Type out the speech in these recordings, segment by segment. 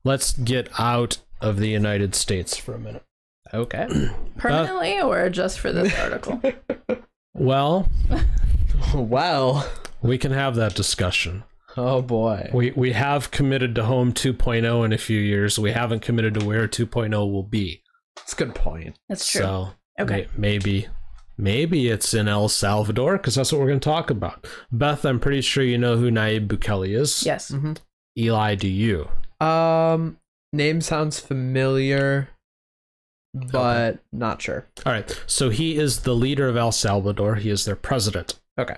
let's get out of the United States for a minute. Okay. Permanently or just for this article? Well, we can have that discussion. Oh boy. We have committed to Home 2.0 in a few years. We haven't committed to where 2.0 will be. That's a good point. That's true. So okay. Maybe it's in El Salvador, because that's what we're going to talk about. Beth, I'm pretty sure you know who Nayib Bukele is. Yes. Mm-hmm. Eli, do you? Name sounds familiar, but not sure. All right. So he is the leader of El Salvador. He is their president. Okay.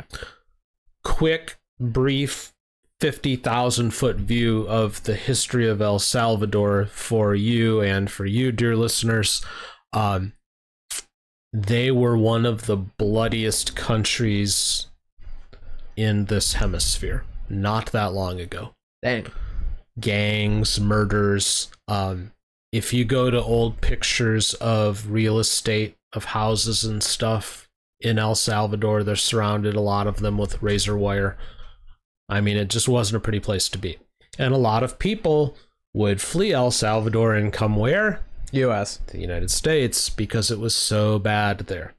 Quick, brief, 50,000-foot view of the history of El Salvador for you and for you, dear listeners. They were one of the bloodiest countries in this hemisphere not that long ago. Dang. Gangs, murders. If you go to old pictures of real estate, of houses and stuff in El Salvador, they're surrounded, a lot of them, with razor wire. I mean, it just wasn't a pretty place to be. And a lot of people would flee El Salvador and come where? U.S. The United States, because it was so bad there.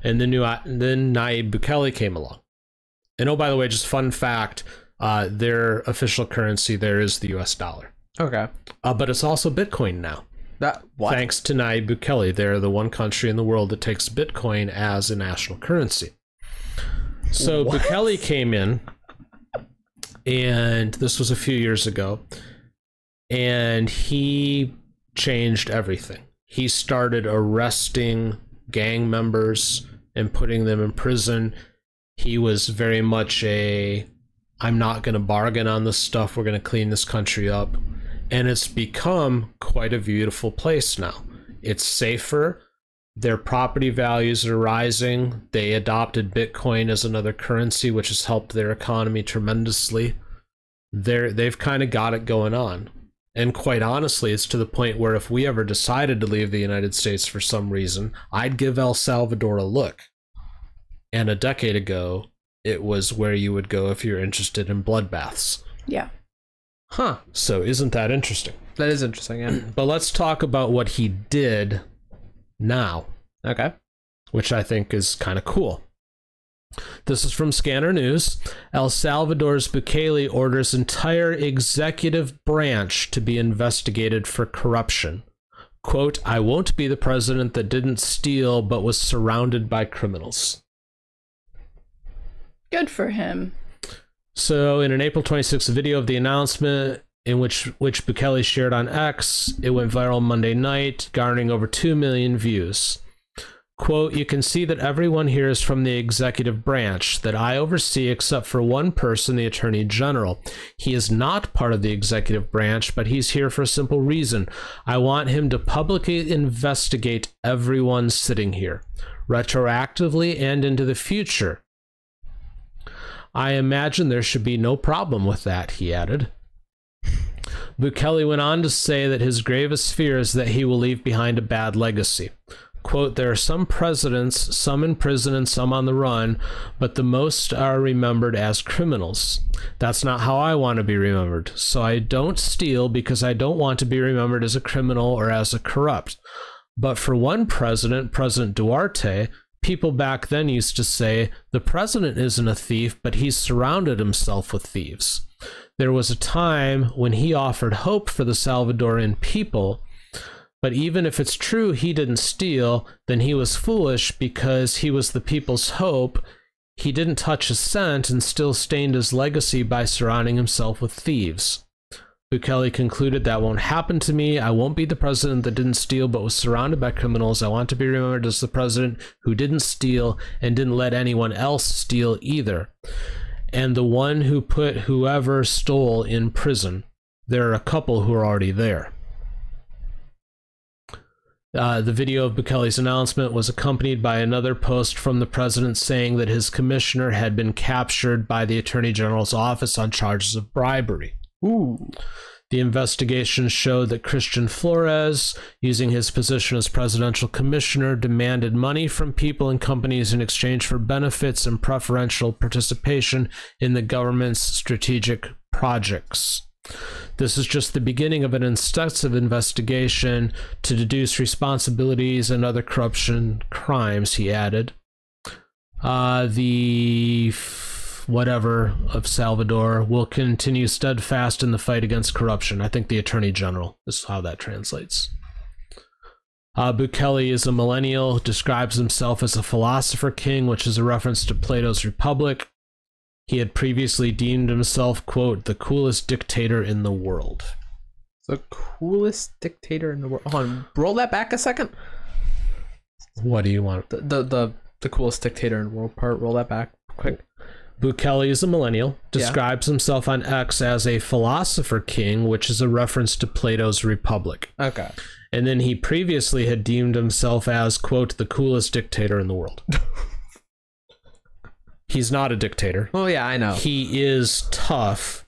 And then Nayib Bukele came along. And oh, by the way, just fun fact, their official currency there is the US dollar. Okay. But it's also Bitcoin now. What? Thanks to Nayib Bukele. They're the one country in the world that takes Bitcoin as a national currency. So what? Bukele came in, and this was a few years ago, and he changed everything. He started arresting gang members and putting them in prison. He was very much I'm not going to bargain on this stuff. We're going to clean this country up. And it's become quite a beautiful place now. It's safer. Their property values are rising. They adopted Bitcoin as another currency, which has helped their economy tremendously. They've kind of got it going on. And quite honestly, it's to the point where if we ever decided to leave the United States for some reason, I'd give El Salvador a look. And a decade ago, it was where you would go if you're interested in bloodbaths. Yeah. Huh. So isn't that interesting? That is interesting, yeah. But let's talk about what he did now. Okay. Which I think is kind of cool. This is from Scanner News. El Salvador's Bukele orders entire executive branch to be investigated for corruption. Quote, I won't be the president that didn't steal but was surrounded by criminals. Good for him. So in an April 26th video of the announcement, in which Bukele shared on X, it went viral Monday night, garnering over 2 million views. Quote, you can see that everyone here is from the executive branch that I oversee except for one person, the Attorney General. He is not part of the executive branch, but he's here for a simple reason. I want him to publicly investigate everyone sitting here, retroactively and into the future. I imagine there should be no problem with that, he added. Bukele went on to say that his gravest fear is that he will leave behind a bad legacy. Quote, there are some presidents, some in prison and some on the run, but the most are remembered as criminals. That's not how I want to be remembered. So I don't steal because I don't want to be remembered as a criminal or as a corrupt. But for one president, President Duarte, people back then used to say, the president isn't a thief, but he's surrounded himself with thieves. There was a time when he offered hope for the Salvadoran people, but even if it's true he didn't steal, then he was foolish because he was the people's hope. He didn't touch a cent and still stained his legacy by surrounding himself with thieves. Bukele concluded, that won't happen to me. I won't be the president that didn't steal but was surrounded by criminals. I want to be remembered as the president who didn't steal and didn't let anyone else steal either. And the one who put whoever stole in prison. There are a couple who are already there. The video of Bukele's announcement was accompanied by another post from the president saying that his commissioner had been captured by the Attorney General's office on charges of bribery. Ooh. The investigation showed that Christian Flores, using his position as presidential commissioner, demanded money from people and companies in exchange for benefits and preferential participation in the government's strategic projects. This is just the beginning of an extensive investigation to deduce responsibilities and other corruption crimes, he added. The whatever of Salvador will continue steadfast in the fight against corruption. I think the Attorney General is how that translates. Bukele is a millennial, describes himself as a philosopher king, which is a reference to Plato's Republic. He had previously deemed himself, quote, the coolest dictator in the world. The coolest dictator in the world. Hold on, roll that back a second. What do you want? The coolest dictator in the world part. Roll that back quick. Bukele is a millennial, describes himself on X as a philosopher king, which is a reference to Plato's Republic. Okay. And then he previously had deemed himself as, quote, the coolest dictator in the world. He's not a dictator. Well, yeah, I know. He is tough.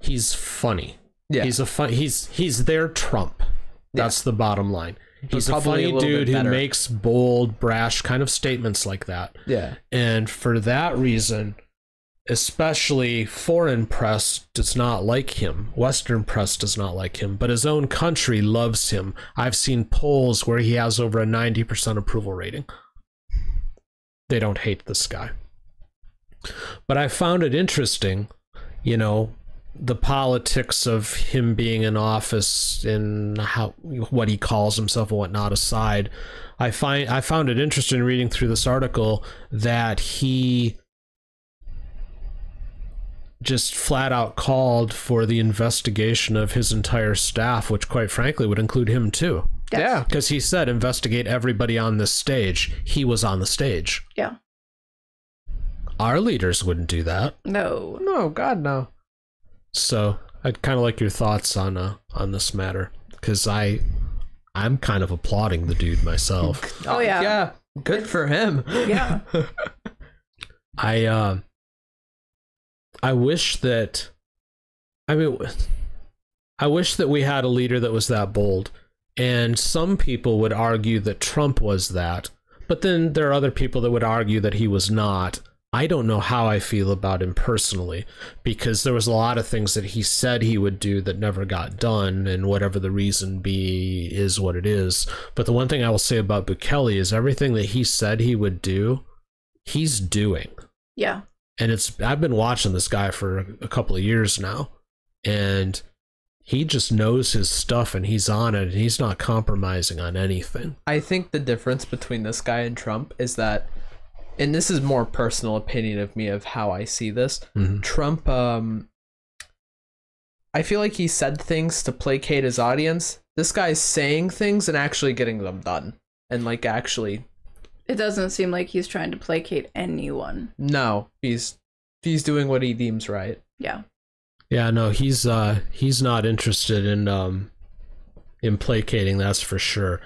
He's funny. Yeah. He's their Trump. That's the bottom line. He's a funny dude who makes bold, brash kind of statements like that. Yeah. And for that reason, especially foreign press does not like him. Western press does not like him, but his own country loves him. I've seen polls where he has over a 90% approval rating. They don't hate this guy. But I found it interesting, you know, the politics of him being in office and what he calls himself and whatnot aside. I found it interesting reading through this article that he just flat out called for the investigation of his entire staff, which quite frankly would include him too. Yes. Yeah. Because he said investigate everybody on this stage. He was on the stage. Yeah. Our leaders wouldn't do that. No. No, God, no. So I'd kind of like your thoughts on this matter, because I'm kind of applauding the dude myself. Oh yeah. Yeah. Good for him. Yeah. I wish that we had a leader that was that bold. And some people would argue that Trump was that, but then there are other people that would argue that he was not. I don't know how I feel about him personally, because there was a lot of things that he said he would do that never got done, and whatever the reason be is what it is. But the one thing I will say about Bukele is everything that he said he would do, he's doing. Yeah. And I've been watching this guy for a couple of years now, and he just knows his stuff and he's on it and he's not compromising on anything. I think the difference between this guy and Trump is that, and this is more personal opinion of me of how I see this, Trump, I feel like he said things to placate his audience. This guy's saying things and actually getting them done. And like actually... It doesn't seem like he's trying to placate anyone. No, he's doing what he deems right. Yeah. Yeah, no, he's not interested in placating, that's for sure.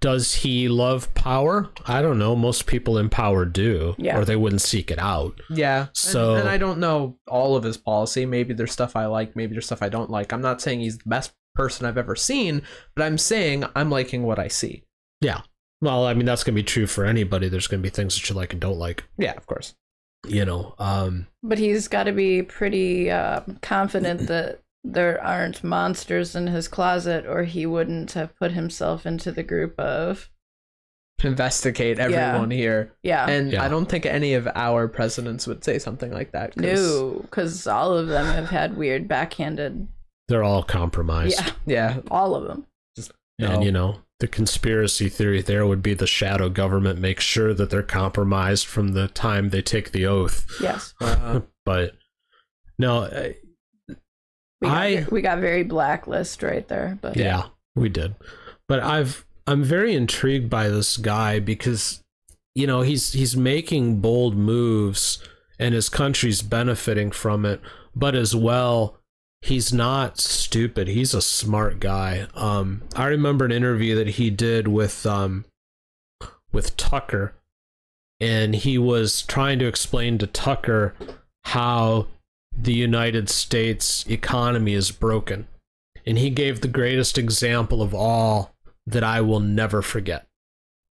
Does he love power? I don't know. Most people in power do, or they wouldn't seek it out. Yeah. So, and I don't know all of his policy. Maybe there's stuff I like. Maybe there's stuff I don't like. I'm not saying he's the best person I've ever seen, but I'm saying I'm liking what I see. Yeah. Well, I mean, that's going to be true for anybody. There's going to be things that you like and don't like. Yeah, of course. You know. But he's got to be pretty confident that there aren't monsters in his closet, or he wouldn't have put himself into the group of investigate everyone here. Yeah. And I don't think any of our presidents would say something like that. No, because all of them have had weird backhanded. They're all compromised. Yeah. Yeah. All of them. And, you know, the conspiracy theory there would be the shadow government makes sure that they're compromised from the time they take the oath. Yes. But no, we got very blacklist right there. But yeah, we did. But I'm very intrigued by this guy because, you know, he's making bold moves and his country's benefiting from it, but as well, he's not stupid. He's a smart guy. I remember an interview that he did with Tucker, and he was trying to explain to Tucker how the United States economy is broken. And he gave the greatest example of all that I will never forget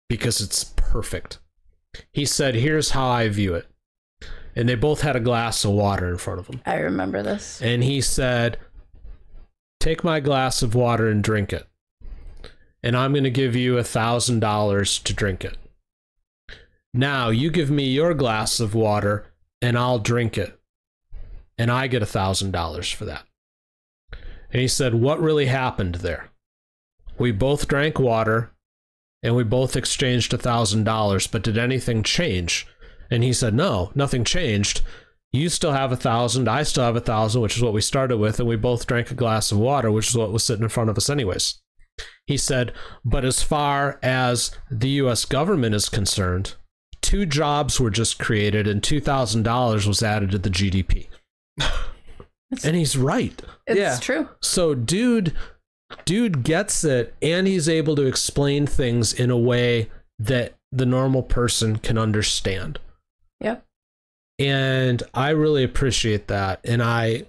because it's perfect. He said, here's how I view it. and they both had a glass of water in front of them. I remember this. And he said, take my glass of water and drink it. And I'm going to give you $1,000 to drink it. Now you give me your glass of water and I'll drink it. And I get $1,000 for that. And he said, what really happened there? We both drank water and we both exchanged $1,000, but did anything change? And he said, no, nothing changed. You still have 1,000, I still have 1,000, which is what we started with, and we both drank a glass of water, which is what was sitting in front of us anyways. He said, but as far as the U.S. government is concerned, 2 jobs were just created and $2,000 was added to the GDP. And he's right. It's true. So dude gets it, and he's able to explain things in a way that the normal person can understand. Yep. And I really appreciate that. And I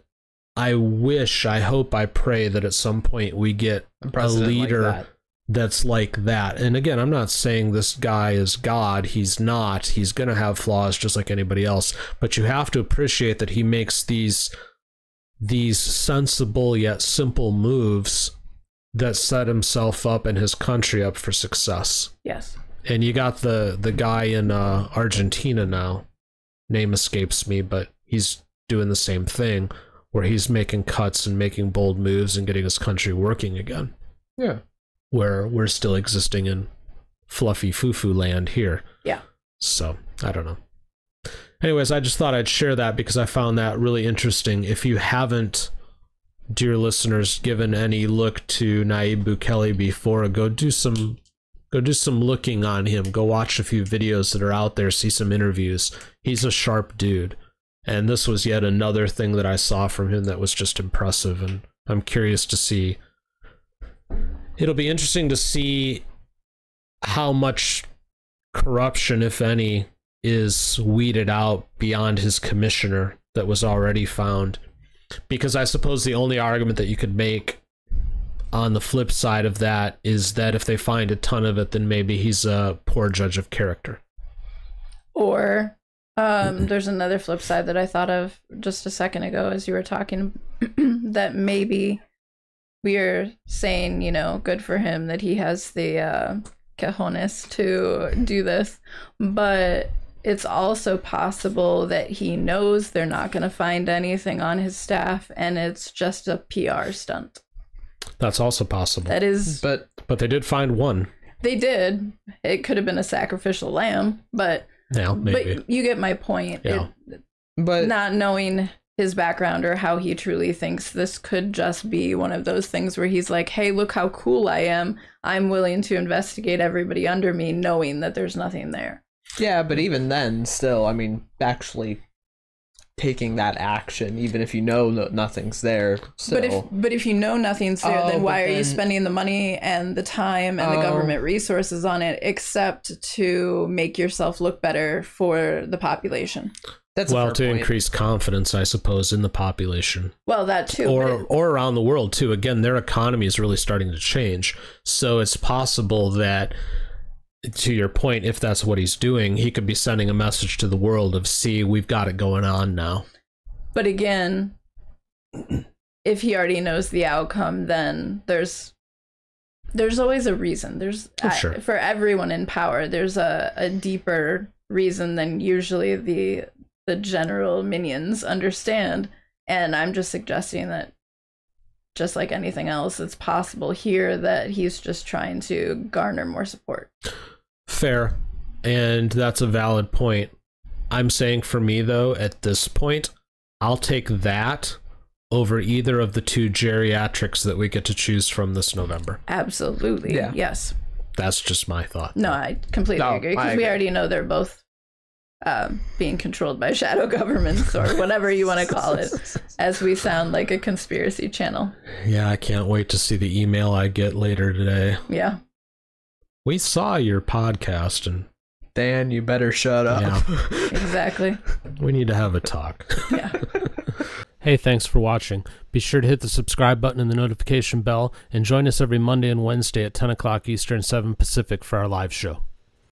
wish, I hope, I pray that at some point we get a leader that's like that. And again, I'm not saying this guy is God. He's not. He's going to have flaws just like anybody else. But you have to appreciate that he makes these sensible yet simple moves that set himself up and his country up for success. Yes. And you got the guy in Argentina now. Name escapes me, but he's doing the same thing, where he's making cuts and making bold moves and getting his country working again. Yeah. Where we're still existing in fluffy foo-foo land here. Yeah. So, I don't know. Anyways, I just thought I'd share that because I found that really interesting. If you haven't, dear listeners, given any look to Nayib Bukele before, go do some looking on him. Go watch a few videos that are out there, see some interviews. He's a sharp dude. And this was yet another thing that I saw from him that was just impressive, and I'm curious to see. It'll be interesting to see how much corruption, if any, is weeded out beyond his commissioner that was already found. Because I suppose the only argument that you could make on the flip side of that is that if they find a ton of it, then maybe he's a poor judge of character. Or there's another flip side that I thought of just a second ago as you were talking, that maybe we are saying, you know, good for him that he has the cojones to do this, but it's also possible that he knows they're not going to find anything on his staff and it's just a PR stunt. That's also possible. That is, but they did find one. They did. It could have been a sacrificial lamb, but yeah, maybe. But you get my point. Yeah. But not knowing his background or how he truly thinks, this could just be one of those things where he's like, hey, look how cool I am. I'm willing to investigate everybody under me, knowing that there's nothing there. Yeah, but even then, still, I mean, actually taking that action, even if you know nothing's there. Still. But if you know nothing's there, then why are you spending the money and the time and the government resources on it, except to make yourself look better for the population? That's well, to increase confidence, I suppose, in the population. Well, that too. Or around the world, too. Again, their economy is really starting to change. So it's possible that, to your point, if that's what he's doing, he could be sending a message to the world of, see, we've got it going on now. But again, if he already knows the outcome, then there's always a reason. Sure. For everyone in power, there's a deeper reason than usually the general minions understand. And I'm just suggesting that, just like anything else, it's possible here that he's just trying to garner more support. Fair. And that's a valid point. I'm saying for me, though, at this point, I'll take that over either of the 2 geriatrics that we get to choose from this November. Absolutely. Yeah. Yes. That's just my thought. No, I completely agree. Because we already know they're both being controlled by shadow governments, or whatever you want to call it, as we sound like a conspiracy channel. Yeah, I can't wait to see the email I get later today. Yeah. We saw your podcast, and Dan, you better shut up. Yeah. Exactly. We need to have a talk. Yeah. Hey, thanks for watching. Be sure to hit the subscribe button and the notification bell, and join us every Monday and Wednesday at 10 o'clock Eastern, 7 Pacific for our live show.